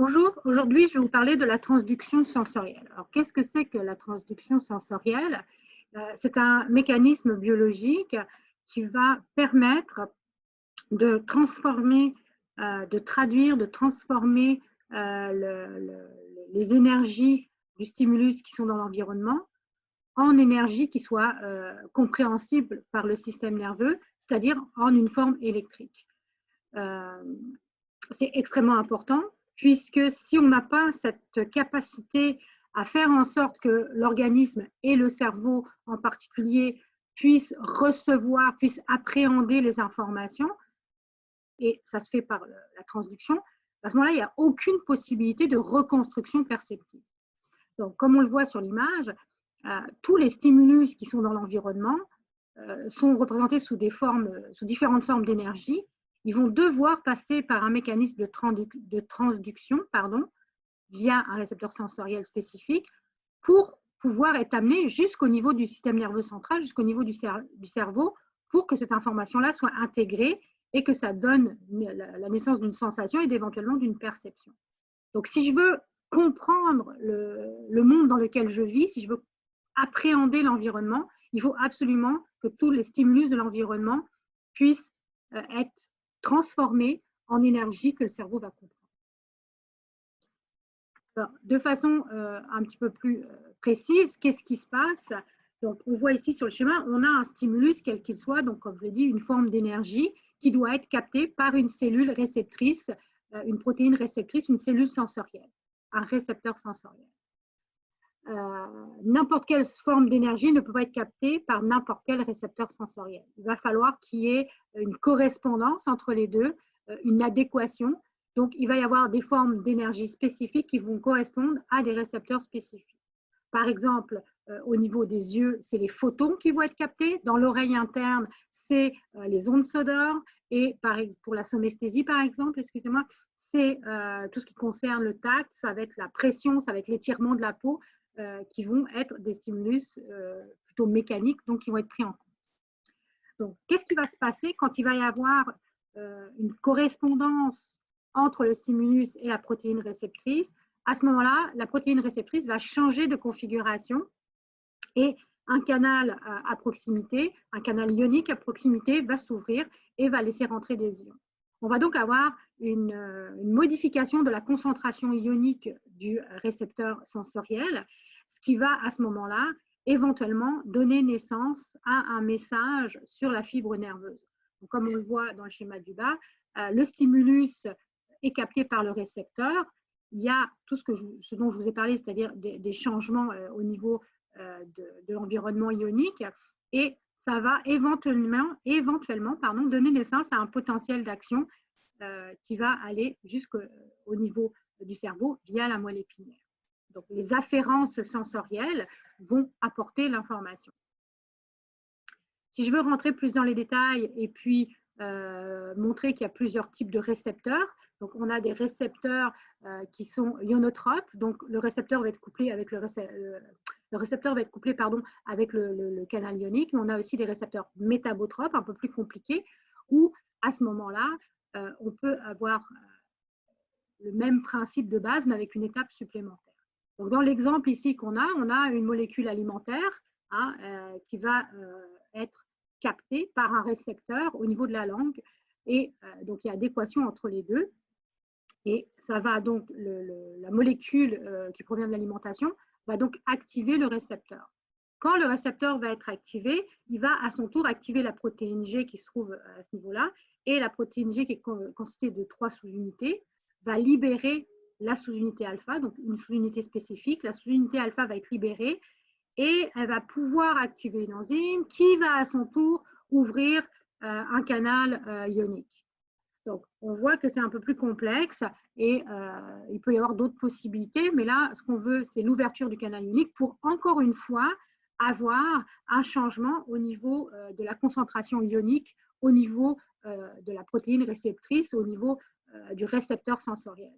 Bonjour, aujourd'hui je vais vous parler de la transduction sensorielle. Alors qu'est-ce que c'est que la transduction sensorielle? C'est un mécanisme biologique qui va permettre de transformer, de traduire, de transformer les énergies du stimulus qui sont dans l'environnement en énergie qui soit compréhensible par le système nerveux, c'est-à-dire en une forme électrique. C'est extrêmement important puisque si on n'a pas cette capacité à faire en sorte que l'organisme et le cerveau en particulier puissent recevoir, puissent appréhender les informations, et ça se fait par la transduction, à ce moment-là, il n'y a aucune possibilité de reconstruction perceptive. Donc, comme on le voit sur l'image, tous les stimulus qui sont dans l'environnement sont représentés sous différentes formes d'énergie. Ils vont devoir passer par un mécanisme de transduction via un récepteur sensoriel spécifique pour pouvoir être amené jusqu'au niveau du système nerveux central, jusqu'au niveau du cerveau, pour que cette information-là soit intégrée et que ça donne la naissance d'une sensation et éventuellement d'une perception. Donc, si je veux comprendre le monde dans lequel je vis, si je veux appréhender l'environnement, il faut absolument que tous les stimulus de l'environnement puissent être transformés en énergie que le cerveau va comprendre. Alors, de façon un petit peu plus précise, qu'est-ce qui se passe? Donc, on voit ici sur le schéma, on a un stimulus, quel qu'il soit, donc comme je l'ai dit, une forme d'énergie qui doit être captée par une cellule réceptrice, une protéine réceptrice, une cellule sensorielle, un récepteur sensoriel. N'importe quelle forme d'énergie ne peut pas être captée par n'importe quel récepteur sensoriel. Il va falloir qu'il y ait une correspondance entre les deux, une adéquation. Donc, il va y avoir des formes d'énergie spécifiques qui vont correspondre à des récepteurs spécifiques. Par exemple, au niveau des yeux, c'est les photons qui vont être captés. Dans l'oreille interne, c'est les ondes sonores. Et pour la somesthésie, par exemple, excusez-moi, c'est tout ce qui concerne le tact, ça va être la pression, ça va être l'étirement de la peau, qui vont être des stimulus plutôt mécaniques, donc qui vont être pris en compte. Donc, qu'est-ce qui va se passer quand il va y avoir une correspondance entre le stimulus et la protéine réceptrice? À ce moment-là, la protéine réceptrice va changer de configuration et un canal à proximité, un canal ionique à proximité va s'ouvrir et va laisser rentrer des ions. On va donc avoir une modification de la concentration ionique du récepteur sensoriel, ce qui va à ce moment-là éventuellement donner naissance à un message sur la fibre nerveuse. Donc, comme on le voit dans le schéma du bas, le stimulus est capté par le récepteur. Il y a tout ce dont je vous ai parlé, c'est-à-dire des changements au niveau de l'environnement ionique, et ça va éventuellement donner naissance à un potentiel d'action qui va aller jusqu'au niveau du cerveau via la moelle épinière. Donc, les afférences sensorielles vont apporter l'information. Si je veux rentrer plus dans les détails et puis montrer qu'il y a plusieurs types de récepteurs, donc on a des récepteurs qui sont ionotropes, donc le récepteur va être couplé avec le canal ionique, mais on a aussi des récepteurs métabotropes, un peu plus compliqués, où à ce moment-là, on peut avoir le même principe de base, mais avec une étape supplémentaire. Donc, dans l'exemple ici qu'on a, on a une molécule alimentaire qui va être captée par un récepteur au niveau de la langue. Et donc, il y a adéquation entre les deux. Et ça va donc, la molécule qui provient de l'alimentation va donc activer le récepteur. Quand le récepteur va être activé, il va à son tour activer la protéine G qui se trouve à ce niveau-là. Et la protéine G, qui est constituée de 3 sous-unités, va libérer la sous-unité alpha, donc une sous-unité spécifique. La sous-unité alpha va être libérée et elle va pouvoir activer une enzyme qui va à son tour ouvrir un canal ionique. Donc, on voit que c'est un peu plus complexe et il peut y avoir d'autres possibilités, mais là, ce qu'on veut, c'est l'ouverture du canal ionique pour, encore une fois, avoir un changement au niveau de la concentration ionique, au niveau de la protéine réceptrice, au niveau du récepteur sensoriel.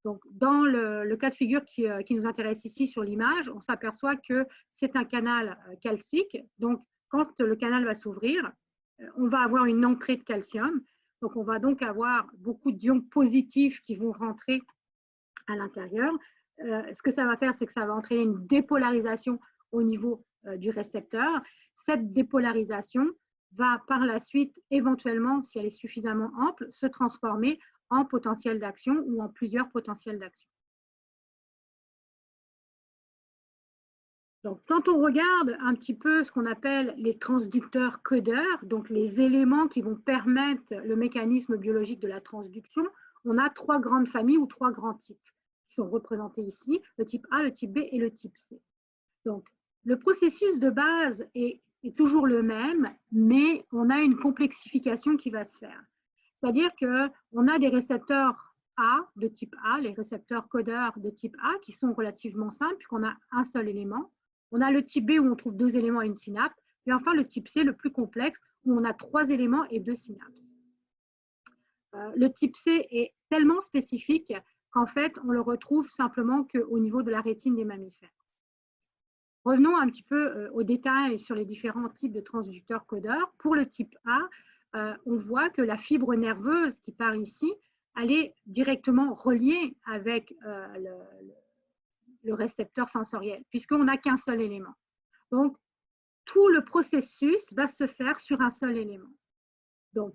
Donc, dans le cas de figure qui nous intéresse ici sur l'image, on s'aperçoit que c'est un canal calcique. Donc, quand le canal va s'ouvrir, on va avoir une entrée de calcium. Donc, on va donc avoir beaucoup d'ions positifs qui vont rentrer à l'intérieur. Ce que ça va faire, c'est que ça va entraîner une dépolarisation au niveau du récepteur. Cette dépolarisation va par la suite, éventuellement, si elle est suffisamment ample, se transformer en potentiel d'action ou en plusieurs potentiels d'action. Donc, quand on regarde un petit peu ce qu'on appelle les transducteurs codeurs, donc les éléments qui vont permettre le mécanisme biologique de la transduction, on a trois grandes familles ou trois grands types qui sont représentés ici, le type A, le type B et le type C. Donc, le processus de base est toujours le même, mais on a une complexification qui va se faire. C'est-à-dire qu'on a des récepteurs A, de type A, les récepteurs codeurs de type A, qui sont relativement simples, puisqu'on a un seul élément. On a le type B, où on trouve deux éléments et une synapse. Et enfin, le type C, le plus complexe, où on a trois éléments et deux synapses. Le type C est tellement spécifique qu'en fait, on le retrouve simplement qu'au niveau de la rétine des mammifères. Revenons un petit peu au détail sur les différents types de transducteurs codeurs. Pour le type A, on voit que la fibre nerveuse qui part ici, elle est directement reliée avec le récepteur sensoriel, puisqu'on n'a qu'un seul élément. Donc, tout le processus va se faire sur un seul élément. Donc,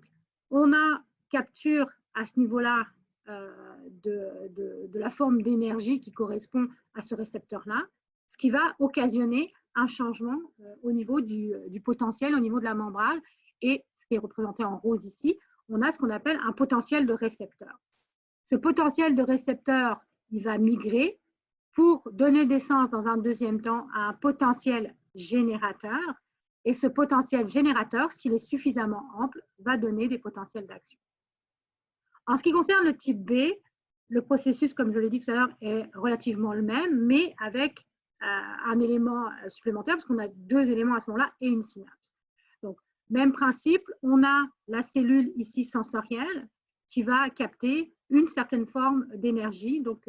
on a capture à ce niveau-là de la forme d'énergie qui correspond à ce récepteur-là, ce qui va occasionner un changement au niveau du potentiel, au niveau de la membrane, et ce qui est représenté en rose ici, on a ce qu'on appelle un potentiel de récepteur. Ce potentiel de récepteur, il va migrer pour donner naissance dans un deuxième temps à un potentiel générateur, et ce potentiel générateur, s'il est suffisamment ample, va donner des potentiels d'action. En ce qui concerne le type B, le processus, comme je l'ai dit tout à l'heure, est relativement le même, mais avec un élément supplémentaire, parce qu'on a deux éléments à ce moment-là et une synapse. Donc, même principe, on a la cellule ici sensorielle qui va capter une certaine forme d'énergie, donc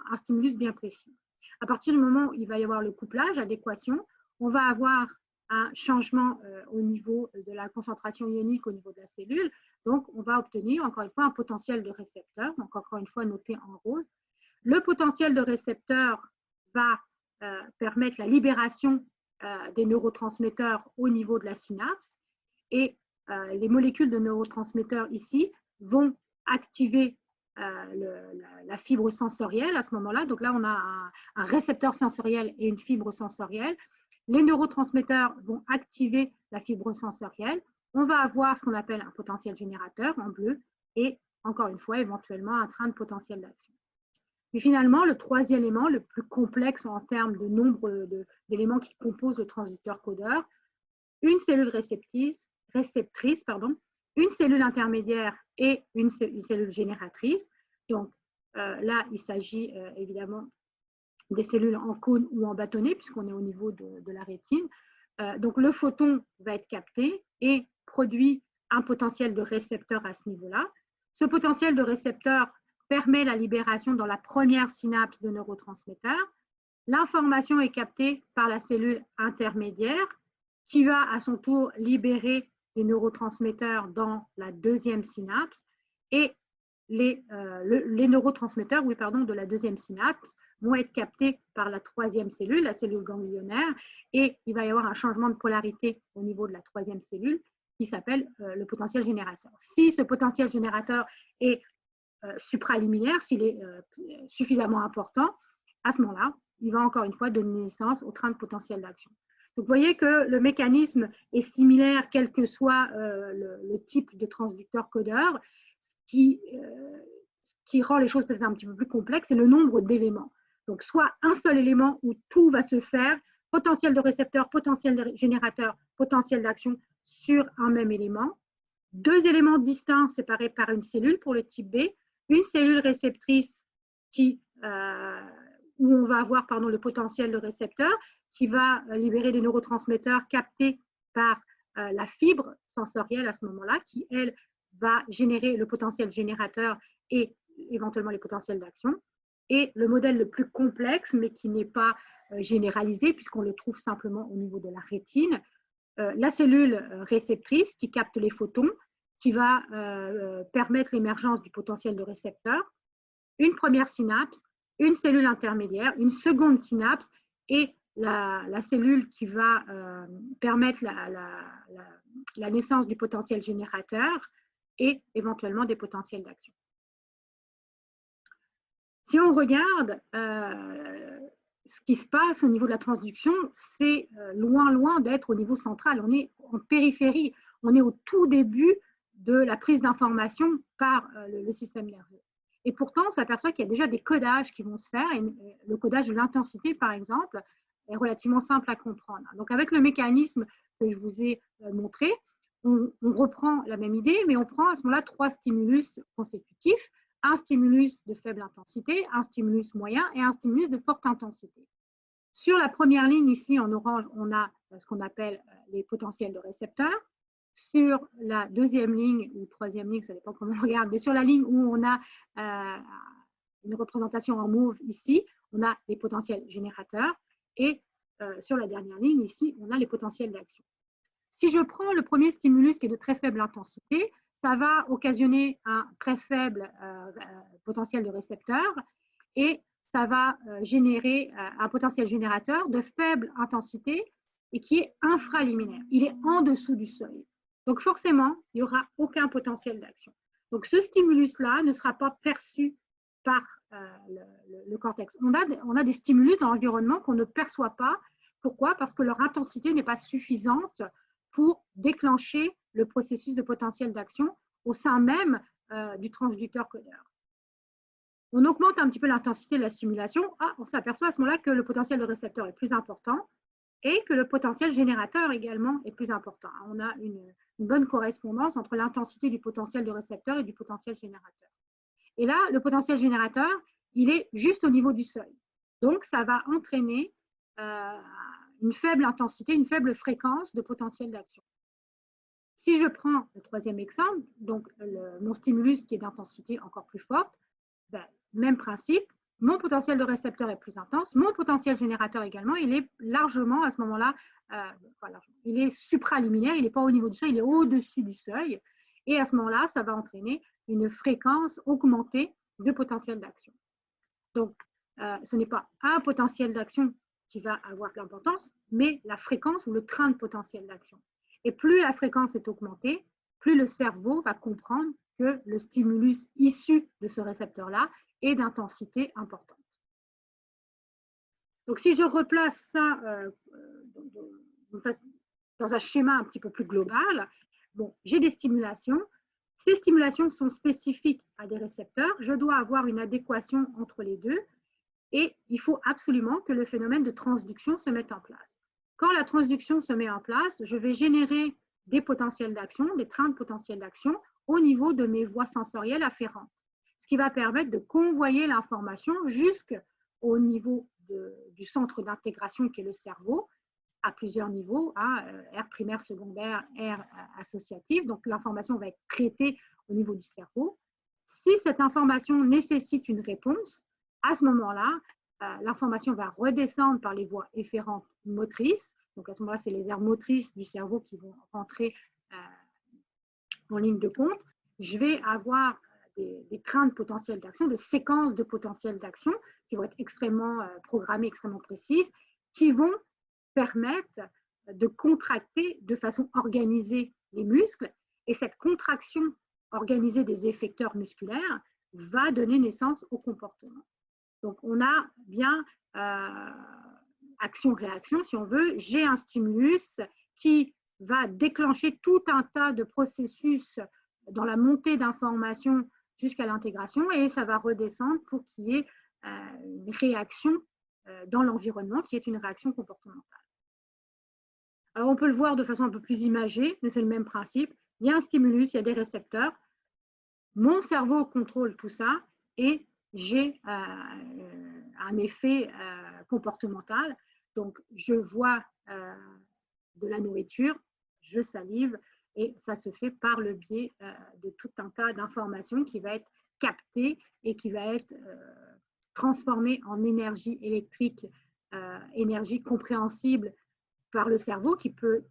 un stimulus bien précis. À partir du moment où il va y avoir le couplage, l'adéquation, on va avoir un changement au niveau de la concentration ionique au niveau de la cellule. Donc, on va obtenir, encore une fois, un potentiel de récepteur, donc encore une fois noté en rose. Le potentiel de récepteur va permettre la libération des neurotransmetteurs au niveau de la synapse, et les molécules de neurotransmetteurs ici vont activer la fibre sensorielle à ce moment-là. Donc là, on a un récepteur sensoriel et une fibre sensorielle. Les neurotransmetteurs vont activer la fibre sensorielle. On va avoir ce qu'on appelle un potentiel générateur en bleu et, encore une fois, éventuellement un train de potentiel d'action. Et finalement, le troisième élément, le plus complexe en termes de nombre d'éléments qui composent le transducteur codeur, une cellule réceptrice, une cellule intermédiaire et une cellule génératrice. Donc là, il s'agit évidemment des cellules en cône ou en bâtonnet, puisqu'on est au niveau de la rétine. Donc le photon va être capté et produit un potentiel de récepteur à ce niveau-là. Ce potentiel de récepteur permet la libération dans la première synapse de neurotransmetteurs. L'information est captée par la cellule intermédiaire qui va à son tour libérer les neurotransmetteurs dans la deuxième synapse, et les neurotransmetteurs de la deuxième synapse vont être captés par la troisième cellule, la cellule ganglionnaire, et il va y avoir un changement de polarité au niveau de la troisième cellule qui s'appelle le potentiel générateur. Si ce potentiel générateur est supraliminaire, s'il est suffisamment important, à ce moment-là, il va encore une fois donner naissance au train de potentiel d'action. Donc, vous voyez que le mécanisme est similaire, quel que soit le type de transducteur codeur. Ce qui rend les choses peut-être un petit peu plus complexes, c'est le nombre d'éléments. Donc, soit un seul élément où tout va se faire, potentiel de récepteur, potentiel de générateur, potentiel d'action sur un même élément. Deux éléments distincts séparés par une cellule pour le type B, une cellule réceptrice où on va avoir le potentiel de récepteur qui va libérer des neurotransmetteurs captés par la fibre sensorielle à ce moment-là, qui, elle, va générer le potentiel générateur et éventuellement les potentiels d'action. Et le modèle le plus complexe, mais qui n'est pas généralisé, puisqu'on le trouve simplement au niveau de la rétine, la cellule réceptrice qui capte les photons, qui va permettre l'émergence du potentiel de récepteur, une première synapse, une cellule intermédiaire, une seconde synapse et la cellule qui va permettre la naissance du potentiel générateur et éventuellement des potentiels d'action. Si on regarde ce qui se passe au niveau de la transduction, c'est loin d'être au niveau central. On est en périphérie, on est au tout début de la prise d'information par le système nerveux. Et pourtant, on s'aperçoit qu'il y a déjà des codages qui vont se faire. Et le codage de l'intensité, par exemple, est relativement simple à comprendre. Donc, avec le mécanisme que je vous ai montré, on reprend la même idée, mais on prend à ce moment-là 3 stimulus consécutifs, un stimulus de faible intensité, un stimulus moyen et un stimulus de forte intensité. Sur la première ligne, ici, en orange, on a ce qu'on appelle les potentiels de récepteurs. Sur la deuxième ligne, ou troisième ligne, ça dépend comment on regarde, mais sur la ligne où on a une représentation en mauve ici, on a les potentiels générateurs. Et sur la dernière ligne, ici, on a les potentiels d'action. Si je prends le premier stimulus qui est de très faible intensité, ça va occasionner un très faible potentiel de récepteur et ça va générer un potentiel générateur de faible intensité et qui est infraliminaire. Il est en dessous du seuil. Donc forcément, il n'y aura aucun potentiel d'action. Donc ce stimulus-là ne sera pas perçu par le cortex. On a des stimulus dans l'environnement qu'on ne perçoit pas. Pourquoi? Parce que leur intensité n'est pas suffisante pour déclencher le processus de potentiel d'action au sein même du transducteur codeur. On augmente un petit peu l'intensité de la stimulation. On s'aperçoit à ce moment-là que le potentiel de récepteur est plus important et que le potentiel générateur également est plus important. On a une bonne correspondance entre l'intensité du potentiel de récepteur et du potentiel générateur. Et là, le potentiel générateur, il est juste au niveau du seuil. Donc, ça va entraîner une faible intensité, une faible fréquence de potentiel d'action. Si je prends le troisième exemple, donc mon stimulus qui est d'intensité encore plus forte, même principe, mon potentiel de récepteur est plus intense, mon potentiel générateur également, il est largement à ce moment-là, il est supraliminaire, il n'est pas au niveau du seuil, il est au-dessus du seuil. Et à ce moment-là, ça va entraîner une fréquence augmentée de potentiel d'action. Donc, ce n'est pas un potentiel d'action qui va avoir de l'importance, mais la fréquence ou le train de potentiel d'action. Et plus la fréquence est augmentée, plus le cerveau va comprendre que le stimulus issu de ce récepteur-là est d'intensité importante. Donc, si je replace ça dans un schéma un petit peu plus global, bon, j'ai des stimulations. Ces stimulations sont spécifiques à des récepteurs. Je dois avoir une adéquation entre les deux. Et il faut absolument que le phénomène de transduction se mette en place. Quand la transduction se met en place, je vais générer des potentiels d'action, des trains de potentiels d'action au niveau de mes voies sensorielles afférentes, ce qui va permettre de convoyer l'information jusqu'au niveau du centre d'intégration qui est le cerveau, à plusieurs niveaux, R primaire, secondaire, R associatif. Donc, l'information va être traitée au niveau du cerveau. Si cette information nécessite une réponse, à ce moment-là, l'information va redescendre par les voies efférentes motrices. Donc, à ce moment-là, c'est les aires motrices du cerveau qui vont rentrer en ligne de compte. Je vais avoir des trains de potentiel d'action, des séquences de potentiel d'action qui vont être extrêmement programmées, extrêmement précises, qui vont permettre de contracter de façon organisée les muscles. Et cette contraction organisée des effecteurs musculaires va donner naissance au comportement. Donc, on a bien action-réaction, si on veut. J'ai un stimulus qui va déclencher tout un tas de processus dans la montée d'informations jusqu'à l'intégration et ça va redescendre pour qu'il y ait une réaction dans l'environnement qui est une réaction comportementale. Alors, on peut le voir de façon un peu plus imagée, mais c'est le même principe. Il y a un stimulus, il y a des récepteurs. Mon cerveau contrôle tout ça et j'ai un effet comportemental. Donc, je vois de la nourriture, je salive et ça se fait par le biais de tout un tas d'informations qui va être captée et qui va être transformée en énergie électrique, énergie compréhensible par le cerveau qui peut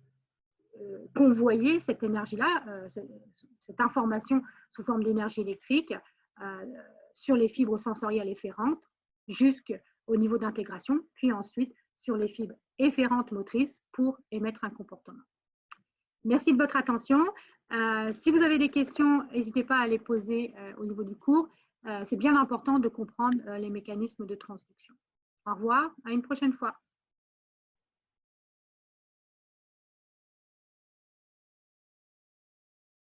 convoyer cette énergie-là, cette information sous forme d'énergie électrique sur les fibres sensorielles efférentes jusqu'au niveau d'intégration, puis ensuite sur les fibres efférentes motrices pour émettre un comportement. Merci de votre attention. Si vous avez des questions, n'hésitez pas à les poser au niveau du cours. C'est bien important de comprendre les mécanismes de transduction. Au revoir, à une prochaine fois.